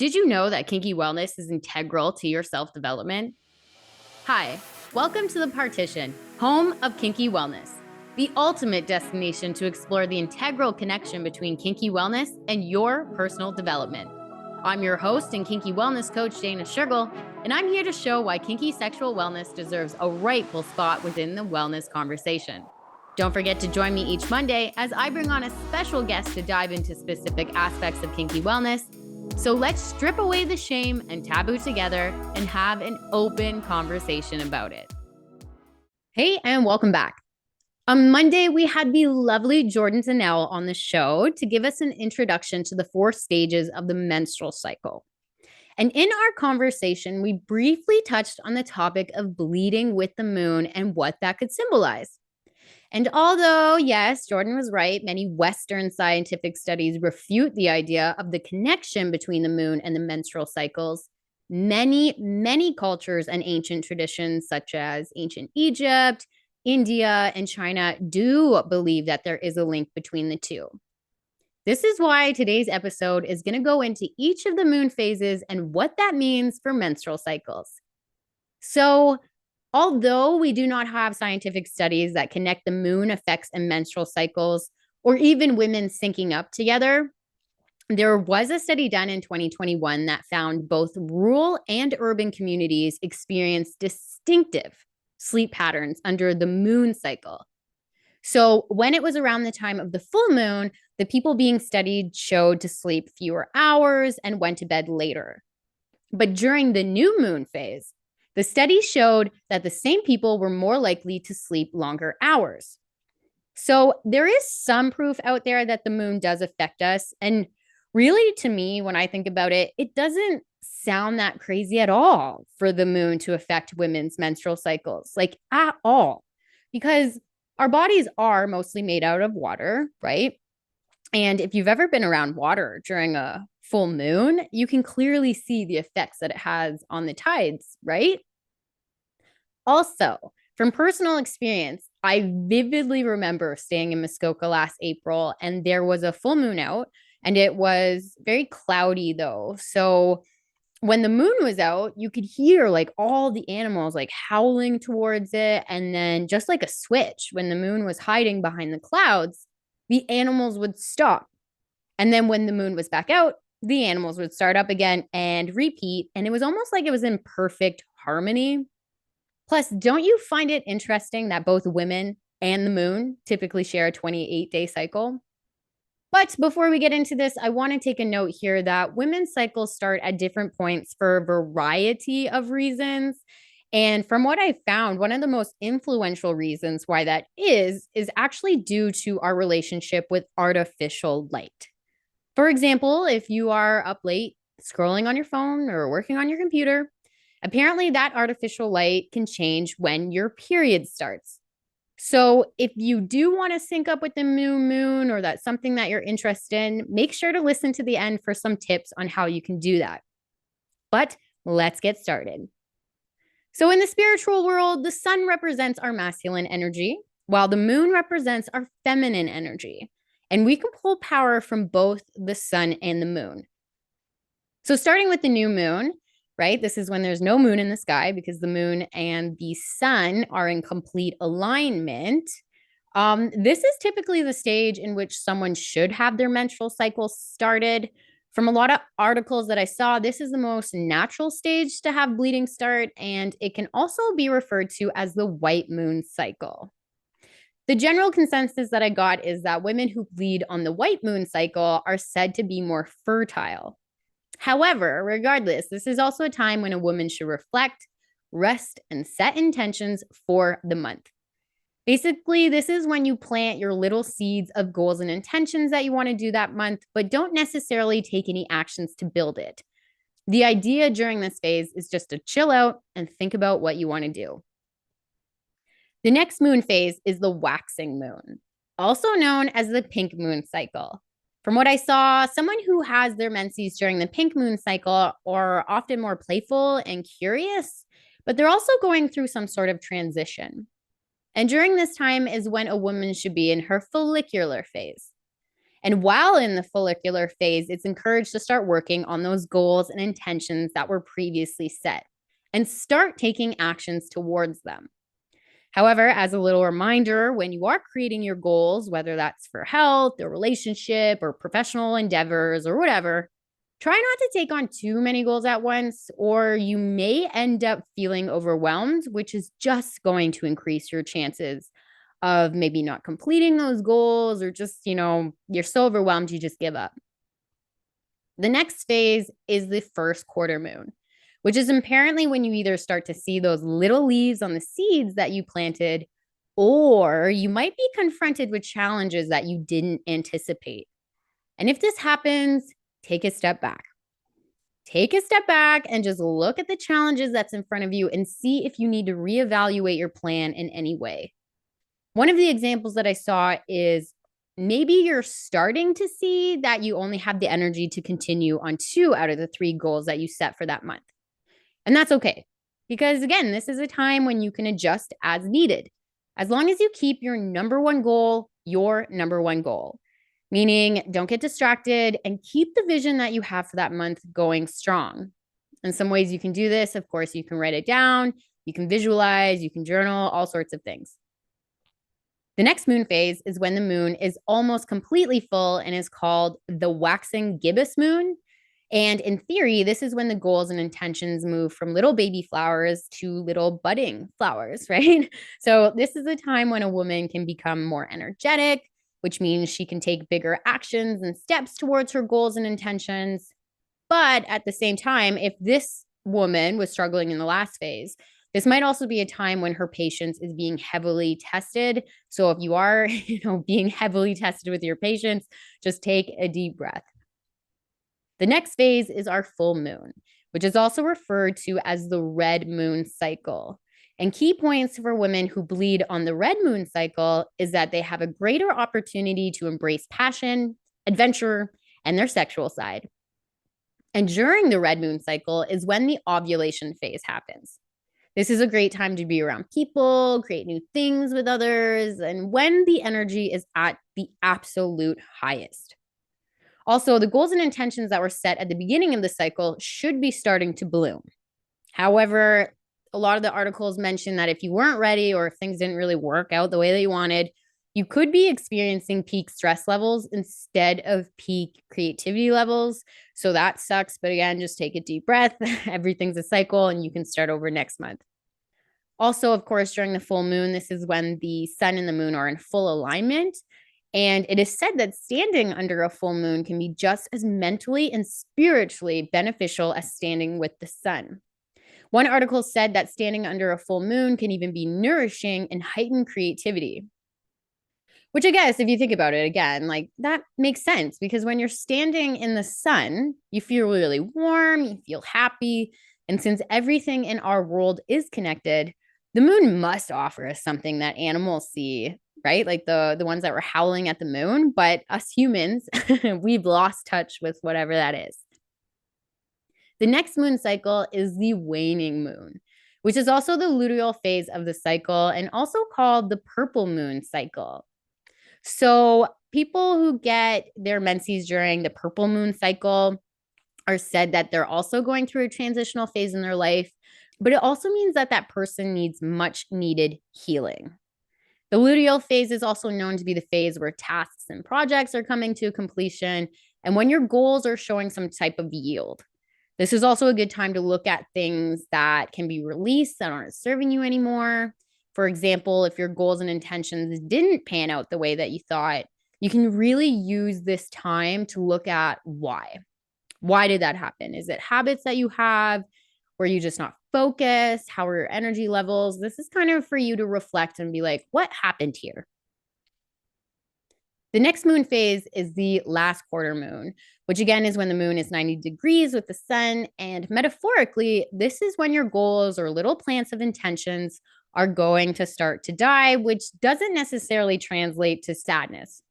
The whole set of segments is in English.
Did you know that kinky wellness is integral to your self-development? Hi, welcome to The Partition, home of kinky wellness, the ultimate destination to explore the integral connection between kinky wellness and your personal development. I'm your host and kinky wellness coach, Dana Sugar, and I'm here to show why kinky sexual wellness deserves a rightful spot within the wellness conversation. Don't forget to join me each Monday as I bring on a special guest to dive into specific aspects of kinky wellness. So let's strip away the shame and taboo together and have an open conversation about it. Hey, and welcome back. On Monday, we had the lovely Jordan Zanell on the show to give us an introduction to the 4 stages of the menstrual cycle. And in our conversation, we briefly touched on the topic of bleeding with the moon and what that could symbolize. And although, yes, Jordan was right, many Western scientific studies refute the idea of the connection between the moon and the menstrual cycles, many cultures and ancient traditions, such as ancient Egypt, India, and China, do believe that there is a link between the two. This is why today's episode is going to go into each of the moon phases and what that means for menstrual cycles. So, although we do not have scientific studies that connect the moon effects and menstrual cycles, or even women syncing up together, there was a study done in 2021 that found both rural and urban communities experience distinctive sleep patterns under the moon cycle. So when it was around the time of the full moon, the people being studied showed to sleep fewer hours and went to bed later. But during the new moon phase, the study showed that the same people were more likely to sleep longer hours. So there is some proof out there that the moon does affect us. And really, to me, when I think about it, it doesn't sound that crazy at all for the moon to affect women's menstrual cycles, like at all, because our bodies are mostly made out of water, right? And if you've ever been around water during a full moon, you can clearly see the effects that it has on the tides, right? Also, from personal experience, I vividly remember staying in Muskoka last April, and there was a full moon out, and it was very cloudy though. So when the moon was out, you could hear like all the animals like howling towards it. And then just like a switch, when the moon was hiding behind the clouds, the animals would stop. And then when the moon was back out, the animals would start up again and repeat. And it was almost like it was in perfect harmony. Plus, don't you find it interesting that both women and the moon typically share a 28-day cycle? But before we get into this, I want to take a note here that women's cycles start at different points for a variety of reasons. And from what I found, one of the most influential reasons why that is actually due to our relationship with artificial light. For example, if you are up late scrolling on your phone or working on your computer, apparently that artificial light can change when your period starts. So if you do want to sync up with the new moon or that's something that you're interested in, make sure to listen to the end for some tips on how you can do that. But let's get started. So in the spiritual world, the sun represents our masculine energy, while the moon represents our feminine energy. And we can pull power from both the sun and the moon. So starting with the new moon, right? This is when there's no moon in the sky because the moon and the sun are in complete alignment. This is typically the stage in which someone should have their menstrual cycle started. From a lot of articles that I saw, this is the most natural stage to have bleeding start, and it can also be referred to as the white moon cycle. The general consensus that I got is that women who bleed on the white moon cycle are said to be more fertile. However, regardless, this is also a time when a woman should reflect, rest, and set intentions for the month. Basically, this is when you plant your little seeds of goals and intentions that you want to do that month, but don't necessarily take any actions to build it. The idea during this phase is just to chill out and think about what you want to do. The next moon phase is the waxing moon, also known as the pink moon cycle. From what I saw, someone who has their menses during the pink moon cycle are often more playful and curious, but they're also going through some sort of transition. And during this time is when a woman should be in her follicular phase. And while in the follicular phase, it's encouraged to start working on those goals and intentions that were previously set and start taking actions towards them. However, as a little reminder, when you are creating your goals, whether that's for health or relationship or professional endeavors or whatever, try not to take on too many goals at once, or you may end up feeling overwhelmed, which is just going to increase your chances of maybe not completing those goals, or just, you're so overwhelmed, you just give up. The next phase is the first quarter moon, which is apparently when you either start to see those little leaves on the seeds that you planted, or you might be confronted with challenges that you didn't anticipate. And if this happens, take a step back. Take a step back and just look at the challenges that's in front of you and see if you need to reevaluate your plan in any way. One of the examples that I saw is maybe you're starting to see that you only have the energy to continue on 2 out of the 3 goals that you set for that month. And that's okay. Because again, this is a time when you can adjust as needed. As long as you keep your number one goal, your number one goal. Meaning, don't get distracted and keep the vision that you have for that month going strong. In some ways you can do this. Of course, you can write it down, you can visualize, you can journal, all sorts of things. The next moon phase is when the moon is almost completely full and is called the waxing gibbous moon. And in theory, this is when the goals and intentions move from little baby flowers to little budding flowers, right? So this is a time when a woman can become more energetic, which means she can take bigger actions and steps towards her goals and intentions. But at the same time, if this woman was struggling in the last phase, this might also be a time when her patience is being heavily tested. So if you are, being heavily tested with your patience, just take a deep breath. The next phase is our full moon, which is also referred to as the red moon cycle. And key points for women who bleed on the red moon cycle is that they have a greater opportunity to embrace passion, adventure, and their sexual side. And during the red moon cycle is when the ovulation phase happens. This is a great time to be around people, create new things with others, and when the energy is at the absolute highest. Also, the goals and intentions that were set at the beginning of the cycle should be starting to bloom. However, a lot of the articles mention that if you weren't ready or if things didn't really work out the way that you wanted, you could be experiencing peak stress levels instead of peak creativity levels. So that sucks. But again, just take a deep breath. Everything's a cycle and you can start over next month. Also, of course, during the full moon, this is when the sun and the moon are in full alignment. And it is said that standing under a full moon can be just as mentally and spiritually beneficial as standing with the sun. One article said that standing under a full moon can even be nourishing and heighten creativity. Which I guess, if you think about it again, like that makes sense because when you're standing in the sun, you feel really warm, you feel happy. And since everything in our world is connected, the moon must offer us something that animals see, right? Like the ones that were howling at the moon, but us humans, we've lost touch with whatever that is. The next moon cycle is the waning moon, which is also the luteal phase of the cycle and also called the purple moon cycle. So people who get their menses during the purple moon cycle are said that they're also going through a transitional phase in their life, but it also means that that person needs much needed healing. The luteal phase is also known to be the phase where tasks and projects are coming to completion and when your goals are showing some type of yield. This is also a good time to look at things that can be released that aren't serving you anymore. For example, if your goals and intentions didn't pan out the way that you thought, you can really use this time to look at why. Why did that happen? Is it habits that you have? Were you just not focused? How are your energy levels? This is kind of for you to reflect and be like, what happened here? The next moon phase is the last quarter moon, which again is when the moon is 90 degrees with the sun. And metaphorically, this is when your goals or little plants of intentions are going to start to die, which doesn't necessarily translate to sadness.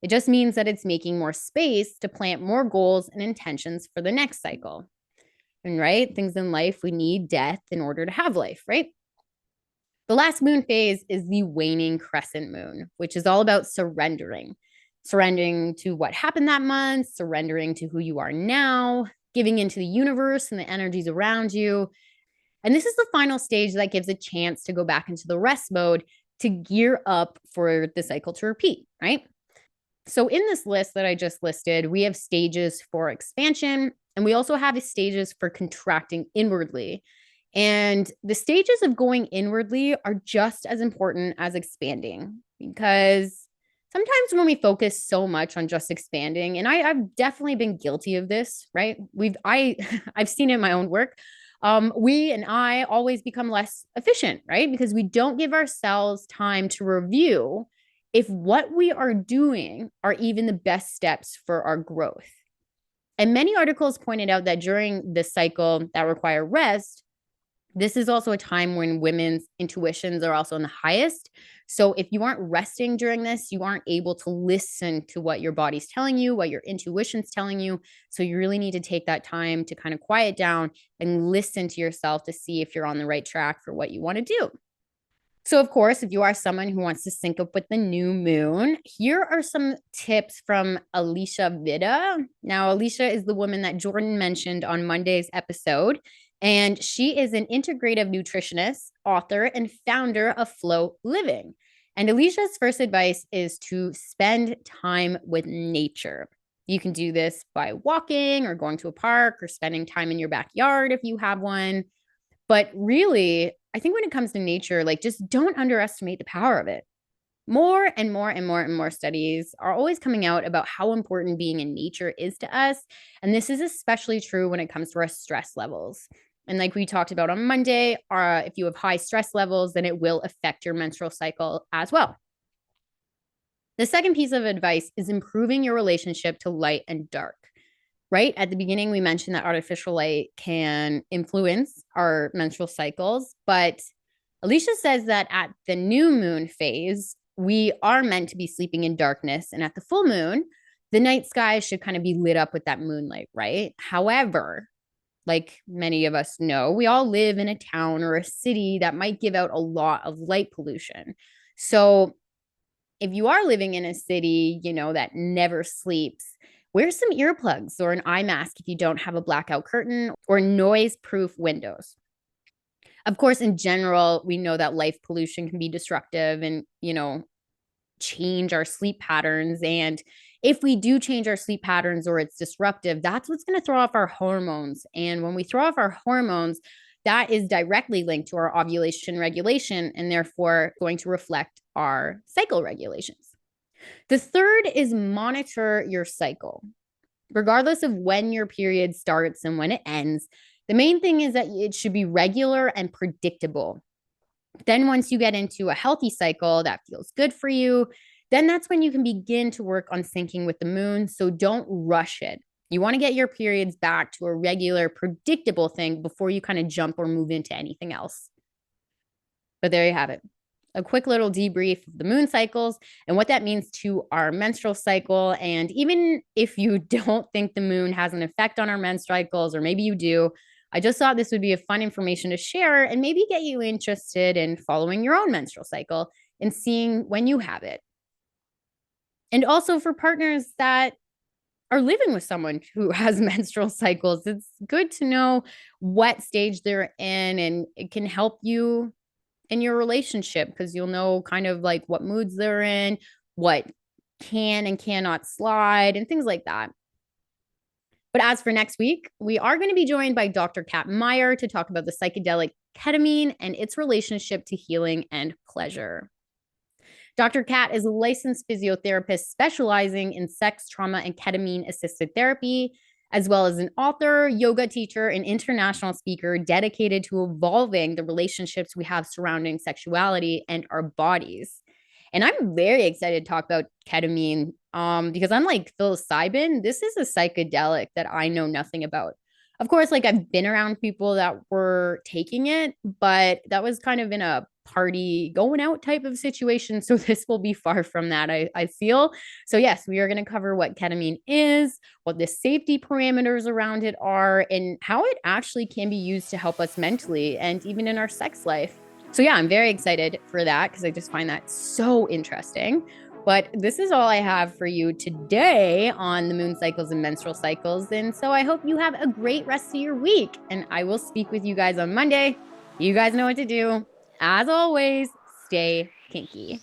It just means that it's making more space to plant more goals and intentions for the next cycle. And right, things in life, we need death in order to have life, right? The last moon phase is the waning crescent moon, which is all about surrendering. surrendering to what happened that month, surrendering to who you are now, giving into the universe and the energies around you. And this is the final stage that gives a chance to go back into the rest mode to gear up for the cycle to repeat, right? So in this list that I just listed, we have stages for expansion, and we also have stages for contracting inwardly. And the stages of going inwardly are just as important as expanding, because sometimes when we focus so much on just expanding, and I've definitely been guilty of this, right? I've seen it in my own work. We and I always become less efficient, right? Because we don't give ourselves time to review if what we are doing are even the best steps for our growth. And many articles pointed out that during this cycle that require rest, this is also a time when women's intuitions are also in the highest. So if you aren't resting during this, you aren't able to listen to what your body's telling you, what your intuition's telling you. So you really need to take that time to kind of quiet down and listen to yourself to see if you're on the right track for what you want to do. So, of course, if you are someone who wants to sync up with the new moon, here are some tips from Alicia Vida. Now, Alicia is the woman that Jordan mentioned on Monday's episode, and she is an integrative nutritionist, author, and founder of Flow Living. And Alicia's first advice is to spend time with nature. You can do this by walking or going to a park or spending time in your backyard if you have one. But really, I think when it comes to nature, like, just don't underestimate the power of it. More and more and more and more studies are always coming out about how important being in nature is to us. And this is especially true when it comes to our stress levels. And like we talked about on Monday, if you have high stress levels, then it will affect your menstrual cycle as well. The second piece of advice is improving your relationship to light and dark. Right at the beginning, we mentioned that artificial light can influence our menstrual cycles, but Alicia says that at the new moon phase, we are meant to be sleeping in darkness. And at the full moon, the night sky should kind of be lit up with that moonlight, right? However, like many of us know, we all live in a town or a city that might give out a lot of light pollution. So if you are living in a city, that never sleeps, wear some earplugs or an eye mask if you don't have a blackout curtain, or noise-proof windows. Of course, in general, we know that light pollution can be destructive and, change our sleep patterns. And if we do change our sleep patterns or it's disruptive, that's what's going to throw off our hormones. And when we throw off our hormones, that is directly linked to our ovulation regulation and therefore going to reflect our cycle regulations. The third is monitor your cycle. Regardless of when your period starts and when it ends, the main thing is that it should be regular and predictable. Then once you get into a healthy cycle that feels good for you, then that's when you can begin to work on syncing with the moon. So don't rush it. You want to get your periods back to a regular, predictable thing before you kind of jump or move into anything else. But there you have it. A quick little debrief of the moon cycles and what that means to our menstrual cycle. And even if you don't think the moon has an effect on our menstrual cycles, or maybe you do, I just thought this would be a fun information to share and maybe get you interested in following your own menstrual cycle and seeing when you have it. And also for partners that are living with someone who has menstrual cycles, it's good to know what stage they're in, and it can help you in your relationship because you'll know kind of like what moods they're in, what can and cannot slide, and things like that. But as for next week, we are going to be joined by Dr. Kat Meyer to talk about the psychedelic ketamine and its relationship to healing and pleasure. Dr. Kat is a licensed physiotherapist specializing in sex, trauma, and ketamine-assisted therapy, as well as an author, yoga teacher, and international speaker dedicated to evolving the relationships we have surrounding sexuality and our bodies. And I'm very excited to talk about ketamine because unlike psilocybin, this is a psychedelic that I know nothing about. Of course, like I've been around people that were taking it, but that was kind of in a party going out type of situation. So this will be far from that, I feel. So yes, we are going to cover what ketamine is, what the safety parameters around it are, and how it actually can be used to help us mentally and even in our sex life. So yeah, I'm very excited for that because I just find that so interesting. But this is all I have for you today on the moon cycles and menstrual cycles. And so I hope you have a great rest of your week. And I will speak with you guys on Monday. You guys know what to do. As always, stay kinky.